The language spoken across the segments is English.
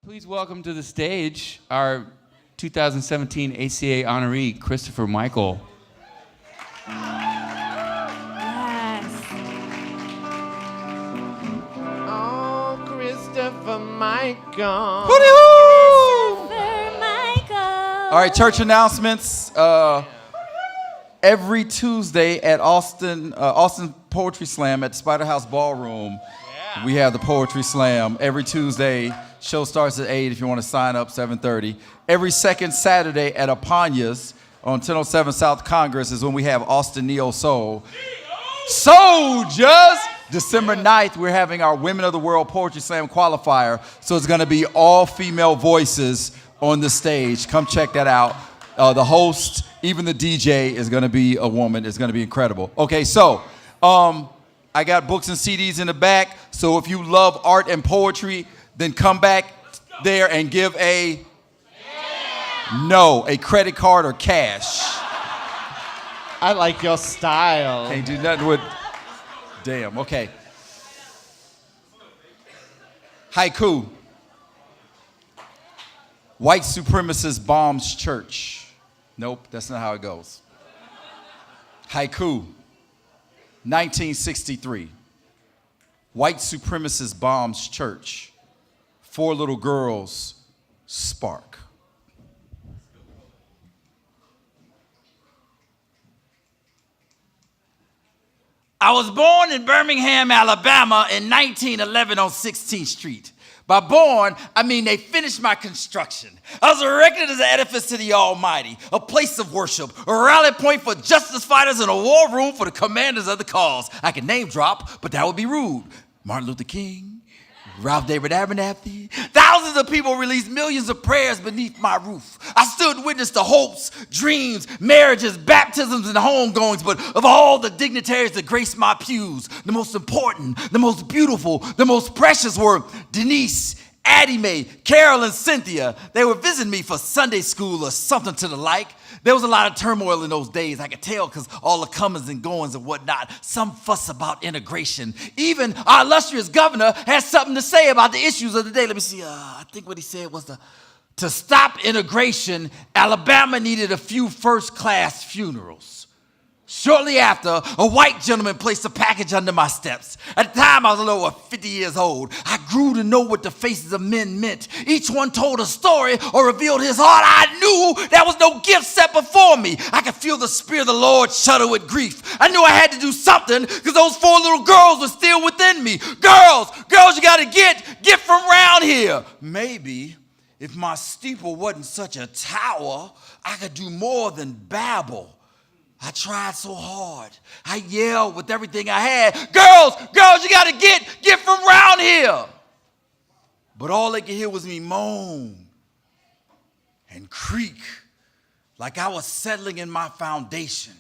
Please welcome to the stage our 2017 ACA honoree, Christopher Michael. Yes. Oh, Christopher Michael. Christopher Michael. All right, church announcements. Every Tuesday at Austin Poetry Slam at the Spider House Ballroom, we have the Poetry Slam. Every Tuesday, show starts at 8 if you want to sign up, 7:30. Every second Saturday at Apania's on 1007 South Congress is when we have Austin Neo Soul. Soldiers! December 9th, we're having our Women of the World Poetry Slam qualifier, so it's going to be all female voices on the stage. Come check that out. The host, even the DJ, is going to be a woman. It's going to be incredible. Okay, so I got books and CDs in the back, so if you love art and poetry, then come back there and give a credit card or cash. I like your style. Can't do nothing with, damn, okay. Haiku. White supremacist bombs church. Nope, that's not how it goes. Haiku. 1963. White supremacist bombs church. 4 little girls spark. I was born in Birmingham, Alabama in 1911 on 16th Street. By born, I mean they finished my construction. I was erected as an edifice to the Almighty, a place of worship, a rally point for justice fighters, and a war room for the commanders of the cause. I could name drop, but that would be rude. Martin Luther King, Ralph David Abernathy. Thousands of people released millions of prayers beneath my roof. I stood witness to hopes, dreams, marriages, baptisms, and homegoings, but of all the dignitaries that graced my pews, the most important, the most beautiful, the most precious were Denise, Addie Mae, Carol, and Cynthia. They were visiting me for Sunday school or something to the like. There was a lot of turmoil in those days. I could tell because all the comings and goings and whatnot. Some fuss about integration. Even our illustrious governor had something to say about the issues of the day. Let me see. I think what he said was to stop integration, Alabama needed a few first-class funerals. Shortly after, a white gentleman placed a package under my steps. At the time, I was a little over 50 years old. I grew to know what the faces of men meant. Each one told a story or revealed his heart. I knew there was no gift set before me. I could feel the Spirit of the Lord shudder with grief. I knew I had to do something because those 4 little girls were still within me. Girls, you got to get from around here. Maybe if my steeple wasn't such a tower, I could do more than babble. I tried so hard. I yelled with everything I had. Girls, you got to get from around here. But all they could hear was me moan and creak like I was settling in my foundation.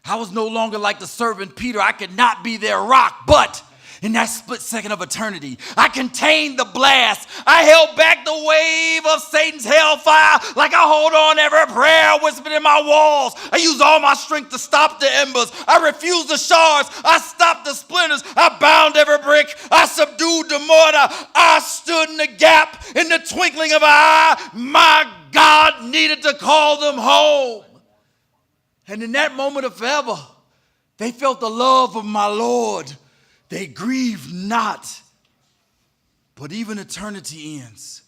I was no longer like the servant Peter. I could not be their rock, but in that split second of eternity, I contained the blast. I held back the wave of Satan's hellfire like I hold on every prayer whispered in my walls. I used all my strength to stop the embers. I refused the shards. I stopped the splinters. I bound every brick. I subdued the mortar. I stood in the gap in the twinkling of an eye. My God needed to call them home. And in that moment of forever, they felt the love of my Lord. They grieve not, but even eternity ends.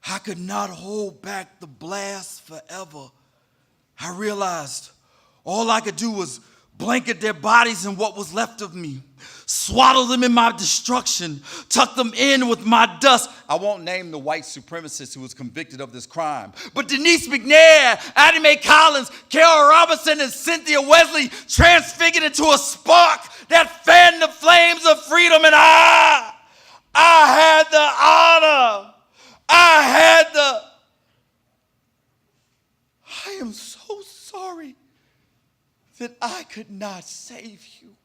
I could not hold back the blast forever. I realized all I could do was blanket their bodies in what was left of me, swaddle them in my destruction, tuck them in with my dust. I won't name the white supremacist who was convicted of this crime, but Denise McNair, Addie Mae Collins, Carol Robinson, and Cynthia Wesley transfigured into a spark that fanned the flames of freedom, and I had the honor. I am so sorry that I could not save you.